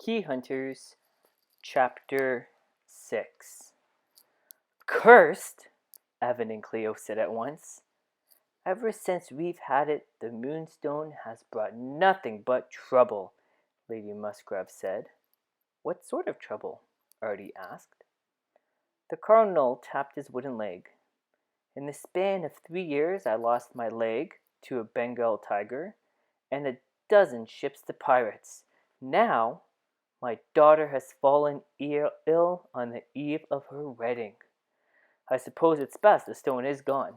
Key Hunters, Chapter 6. Cursed, Evan and Cleo said at once. Ever since we've had it, the Moonstone has brought nothing but trouble, Lady Musgrave said. What sort of trouble? Artie asked. The Cardinal tapped his wooden leg. In the span of 3 years, I lost my leg to a Bengal tiger and a dozen ships to pirates. Now, my daughter has fallen ill on the eve of her wedding. I suppose it's best the stone is gone.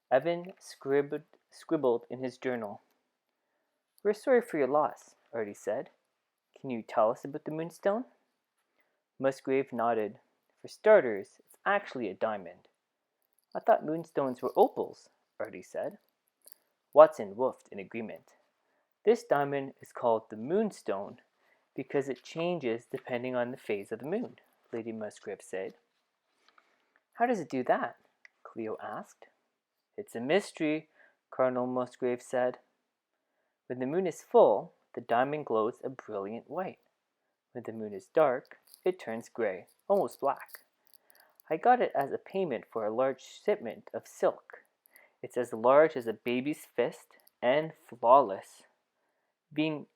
Evan scribbled in his journal. We're sorry for your loss, Artie said. Can you tell us about the Moonstone? Musgrave nodded. For starters, it's actually a diamond. I thought moonstones were opals, Artie said. Watson woofed in agreement. This diamond is called the Moonstone because it changes depending on the phase of the moon, Lady Musgrave said. How does it do that? Cleo asked. It's a mystery, Colonel Musgrave said. When the moon is full, the diamond glows a brilliant white. When the moon is dark, it turns gray, almost black. I got it as a payment for a large shipment of silk. It's as large as a baby's fist and flawless.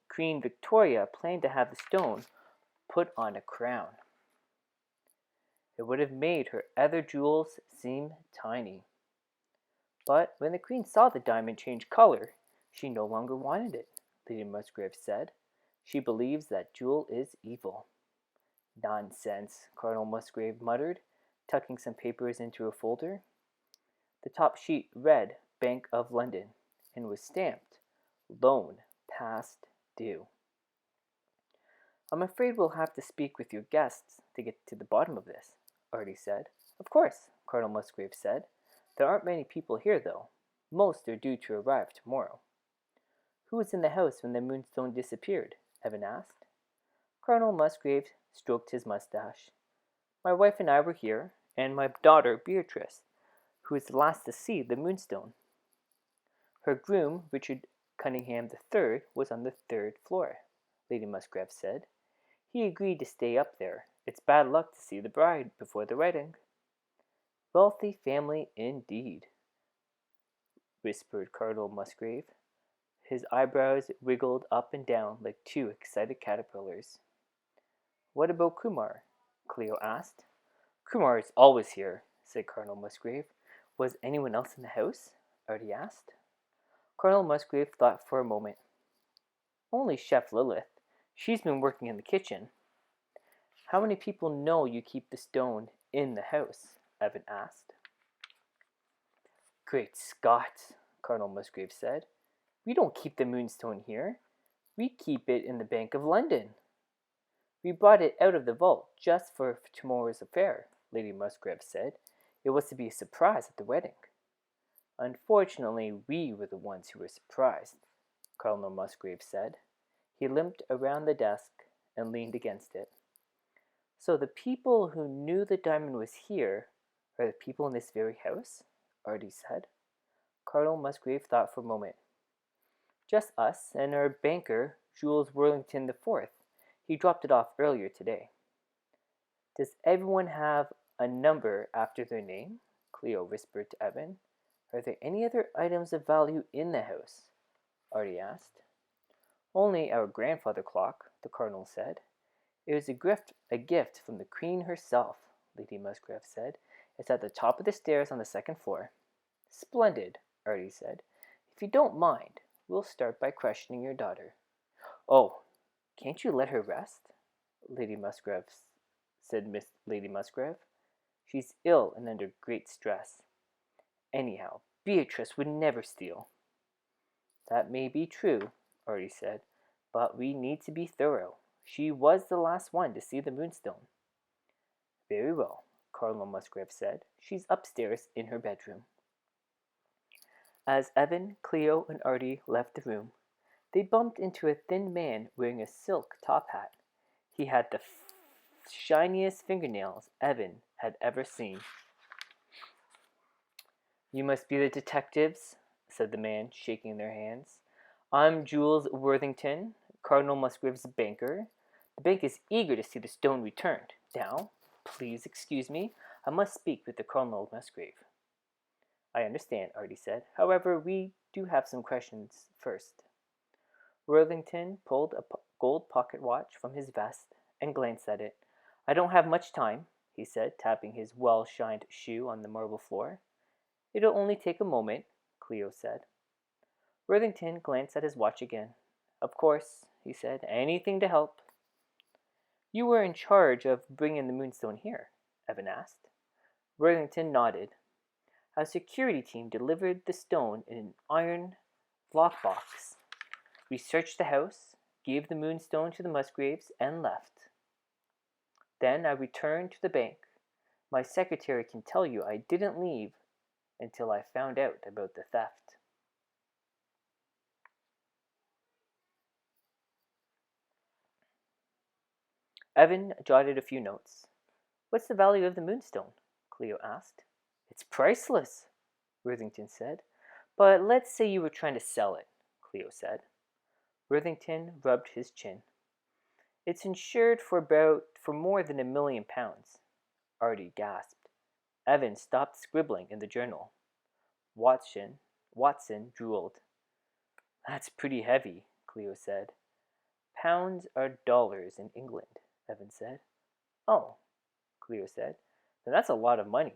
Queen Victoria planned to have the stone put on a crown. It would have made her other jewels seem tiny. But when the queen saw the diamond change color, she no longer wanted it, Lady Musgrave said. She believes that jewel is evil. Nonsense, Colonel Musgrave muttered, tucking some papers into a folder. The top sheet read Bank of London and was stamped Loan Past Due. I'm afraid we'll have to speak with your guests to get to the bottom of this, Artie said. Of course, Colonel Musgrave said. There aren't many people here, though. Most are due to arrive tomorrow. Who was in the house when the Moonstone disappeared? Evan asked. Colonel Musgrave stroked his mustache. My wife and I were here, and my daughter Beatrice, who was the last to see the Moonstone. Her groom, Richard Cunningham III, was on the 3rd floor, Lady Musgrave said. He agreed to stay up there. It's bad luck to see the bride before the wedding. Wealthy family indeed, whispered Colonel Musgrave. His eyebrows wiggled up and down like two excited caterpillars. What about Kumar? Cleo asked. Kumar is always here, said Colonel Musgrave. Was anyone else in the house? Artie asked. Colonel Musgrave thought for a moment. Only Chef Lilith. She's been working in the kitchen. How many people know you keep the stone in the house? Evan asked. Great Scott, Colonel Musgrave said. We don't keep the Moonstone here. We keep it in the Bank of London. We brought it out of the vault just for tomorrow's affair, Lady Musgrave said. It was to be a surprise at the wedding. Unfortunately, we were the ones who were surprised, Colonel Musgrave said. He limped around the desk and leaned against it. So the people who knew the diamond was here are the people in this very house? Artie said. Colonel Musgrave thought for a moment. Just us and our banker, Jules Worthington IV. He dropped it off earlier today. Does everyone have a number after their name? Cleo whispered to Evan. Are there any other items of value in the house? Artie asked. Only our grandfather clock, the Cardinal said. It was a gift from the Queen herself, Lady Musgrave said. It's at the top of the stairs on the 2nd floor. Splendid, Artie said. If you don't mind, we'll start by questioning your daughter. Oh, can't you let her rest? Lady Musgrave said Lady Musgrave. She's ill and under great stress. Anyhow, Beatrice would never steal. That may be true, Artie said, but we need to be thorough. She was the last one to see the Moonstone. Very well, Colonel Musgrave said. She's upstairs in her bedroom. As Evan, Cleo, and Artie left the room, they bumped into a thin man wearing a silk top hat. He had the shiniest fingernails Evan had ever seen. You must be the detectives, said the man, shaking their hands. I'm Jules Worthington, Cardinal Musgrave's banker. The bank is eager to see the stone returned. Now, please excuse me, I must speak with the Cardinal Musgrave. I understand, Artie said. However, we do have some questions first. Worthington pulled a gold pocket watch from his vest and glanced at it. I don't have much time, he said, tapping his well-shined shoe on the marble floor. It'll only take a moment, Cleo said. Worthington glanced at his watch again. Of course, he said, anything to help. You were in charge of bringing the Moonstone here, Evan asked. Worthington nodded. Our security team delivered the stone in an iron lockbox. We searched the house, gave the Moonstone to the Musgraves, and left. Then I returned to the bank. My secretary can tell you I didn't leave until I found out about the theft. Evan jotted a few notes. What's the value of the Moonstone? Cleo asked. It's priceless, Worthington said. But let's say you were trying to sell it, Cleo said. Worthington rubbed his chin. It's insured for more than £1 million. Artie gasped. Evan stopped scribbling in the journal. Watson drooled. That's pretty heavy, Cleo said. Pounds are dollars in England, Evan said. Oh, Cleo said. Then that's a lot of money.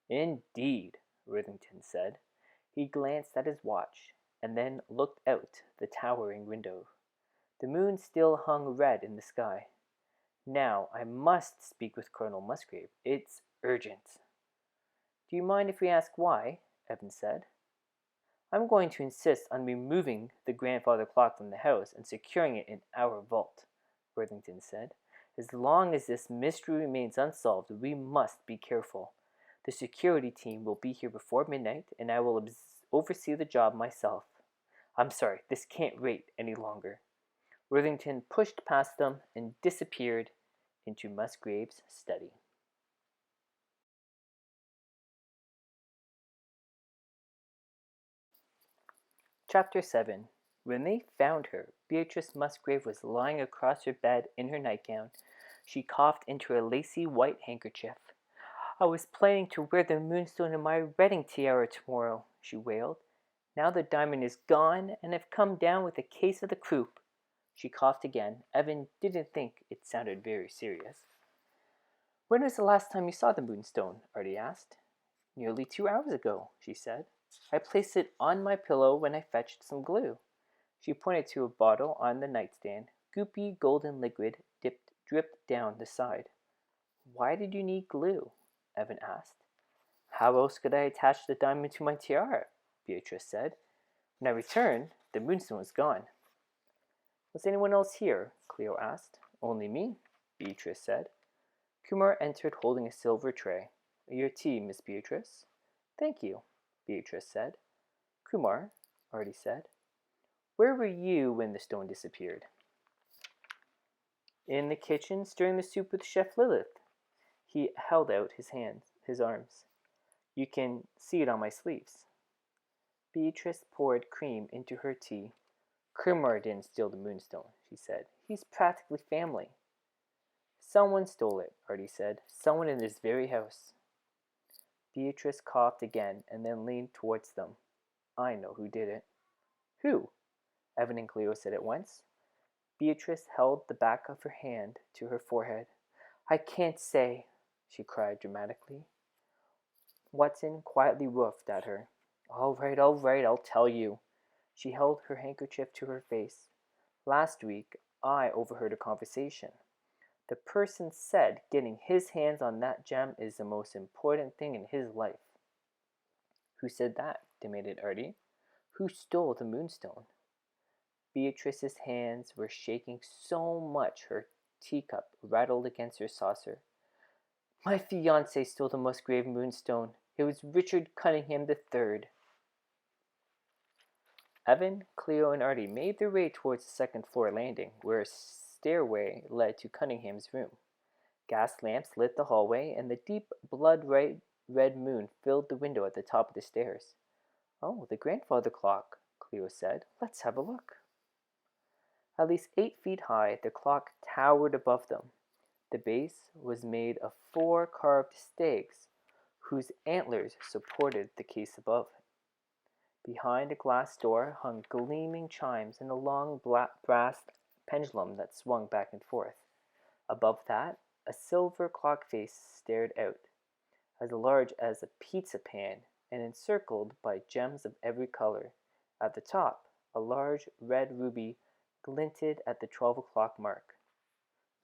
Indeed, Worthington said. He glanced at his watch and then looked out the towering window. The moon still hung red in the sky. Now I must speak with Colonel Musgrave. It's urgent. Do you mind if we ask why? Evan said. I'm going to insist on removing the grandfather clock from the house and securing it in our vault, Worthington said. As long as this mystery remains unsolved, we must be careful. The security team will be here before midnight, and I will oversee the job myself. I'm sorry, this can't wait any longer. Worthington pushed past them and disappeared into Musgrave's study. Chapter 7. When they found her, Beatrice Musgrave was lying across her bed in her nightgown. She coughed into a lacy white handkerchief. I was planning to wear the Moonstone in my wedding tiara tomorrow, she wailed. Now the diamond is gone, and I've come down with a case of the croup. She coughed again. Evan didn't think it sounded very serious. When was the last time you saw the Moonstone? Artie asked. Nearly 2 hours ago, she said. I placed it on my pillow when I fetched some glue. She pointed to a bottle on the nightstand. Goopy golden liquid dripped down the side. Why did you need glue? Evan asked. How else could I attach the diamond to my tiara? Beatrice said. When I returned, the Moonstone was gone. Was anyone else here? Cleo asked. Only me, Beatrice said. Kumar entered holding a silver tray. Your tea, Miss Beatrice. Thank you, Beatrice said. Kumar, Artie said. Where were you when the stone disappeared? In the kitchen, stirring the soup with Chef Lilith. He held out his arms. You can see it on my sleeves. Beatrice poured cream into her tea. Kumar didn't steal the Moonstone, she said. He's practically family. Someone stole it, Artie said. Someone in this very house. Beatrice coughed again and then leaned towards them. I know who did it. Who? Evan and Cleo said at once. Beatrice held the back of her hand to her forehead. I can't say, she cried dramatically. Watson quietly woofed at her. All right, I'll tell you. She held her handkerchief to her face. Last week, I overheard a conversation. The person said getting his hands on that gem is the most important thing in his life. Who said that? Demanded Artie. Who stole the Moonstone? Beatrice's hands were shaking so much her teacup rattled against her saucer. My fiancé stole the Musgrave Moonstone. It was Richard Cunningham III. Evan, Cleo, and Artie made their way towards the second-floor landing, where a stairway led to Cunningham's room. Gas lamps lit the hallway, and the deep blood-red moon filled the window at the top of the stairs. Oh, the grandfather clock, Cleo said. Let's have a look. At least 8 feet high, the clock towered above them. The base was made of 4 carved stags, whose antlers supported the case above. Behind a glass door hung gleaming chimes and a long brass pendulum that swung back and forth. Above that, a silver clock face stared out, as large as a pizza pan and encircled by gems of every color. At the top, a large red ruby glinted at the 12 o'clock mark.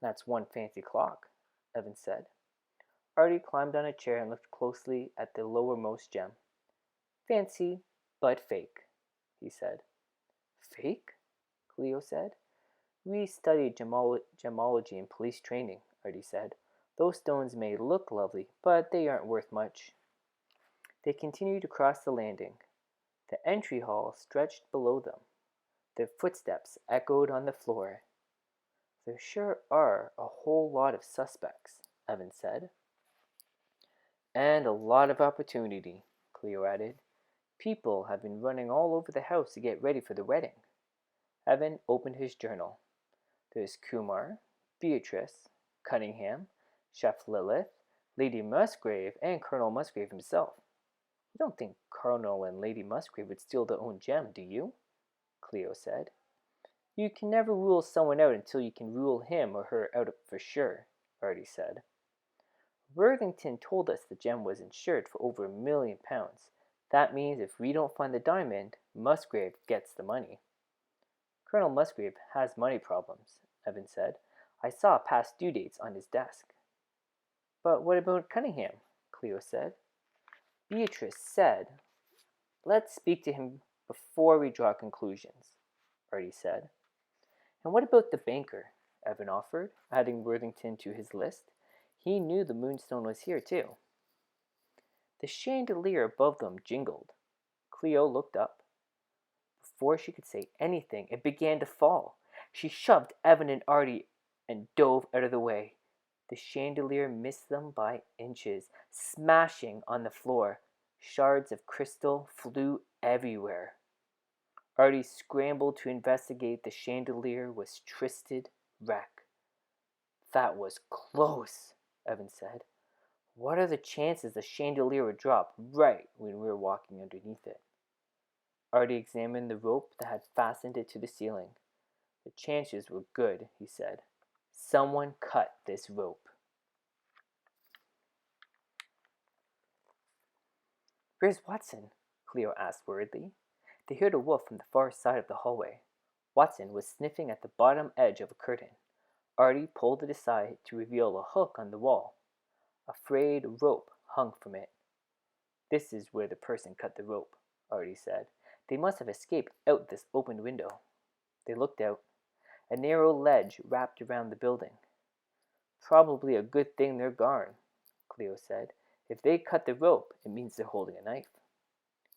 That's one fancy clock, Evan said. Artie climbed on a chair and looked closely at the lowermost gem. Fancy, but fake, he said. Fake? Cleo said. We studied gemology in police training, Artie said. Those stones may look lovely, but they aren't worth much. They continued across the landing. The entry hall stretched below them. Their footsteps echoed on the floor. There sure are a whole lot of suspects, Evan said. And a lot of opportunity, Cleo added. People have been running all over the house to get ready for the wedding. Evan opened his journal. There's Kumar, Beatrice, Cunningham, Chef Lilith, Lady Musgrave, and Colonel Musgrave himself. You don't think Colonel and Lady Musgrave would steal their own gem, do you? Cleo said. You can never rule someone out until you can rule him or her out for sure, Artie said. Worthington told us the gem was insured for over £1,000,000. That means if we don't find the diamond, Musgrave gets the money. Colonel Musgrave has money problems, Evan said. I saw past due dates on his desk. But what about Cunningham? Cleo said. Beatrice said, let's speak to him before we draw conclusions, Artie said. And what about the banker? Evan offered, adding Worthington to his list. He knew the Moonstone was here, too. The chandelier above them jingled. Cleo looked up. Before she could say anything, it began to fall. She shoved Evan and Artie and dove out of the way. The chandelier missed them by inches, smashing on the floor. Shards of crystal flew everywhere. Artie scrambled to investigate. The chandelier was twisted wreck. That was close, Evan said. What are the chances the chandelier would drop right when we were walking underneath it? Artie examined the rope that had fastened it to the ceiling. The chances were good, he said. Someone cut this rope. Where's Watson? Cleo asked worriedly. They heard a wolf from the far side of the hallway. Watson was sniffing at the bottom edge of a curtain. Artie pulled it aside to reveal a hook on the wall. A frayed rope hung from it. This is where the person cut the rope, Artie said. They must have escaped out this open window. They looked out. A narrow ledge wrapped around the building. Probably a good thing they're gone, Cleo said. If they cut the rope, it means they're holding a knife.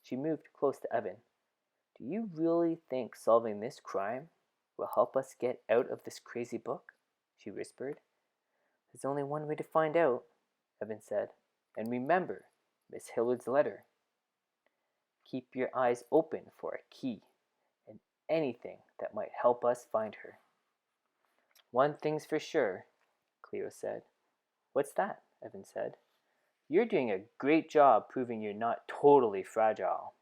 She moved close to Evan. Do you really think solving this crime will help us get out of this crazy book? She whispered. There's only one way to find out, Evan said. And remember Miss Hillard's letter. Keep your eyes open for a key and anything that might help us find her. One thing's for sure, Cleo said. What's that? Evan said. You're doing a great job proving you're not totally fragile.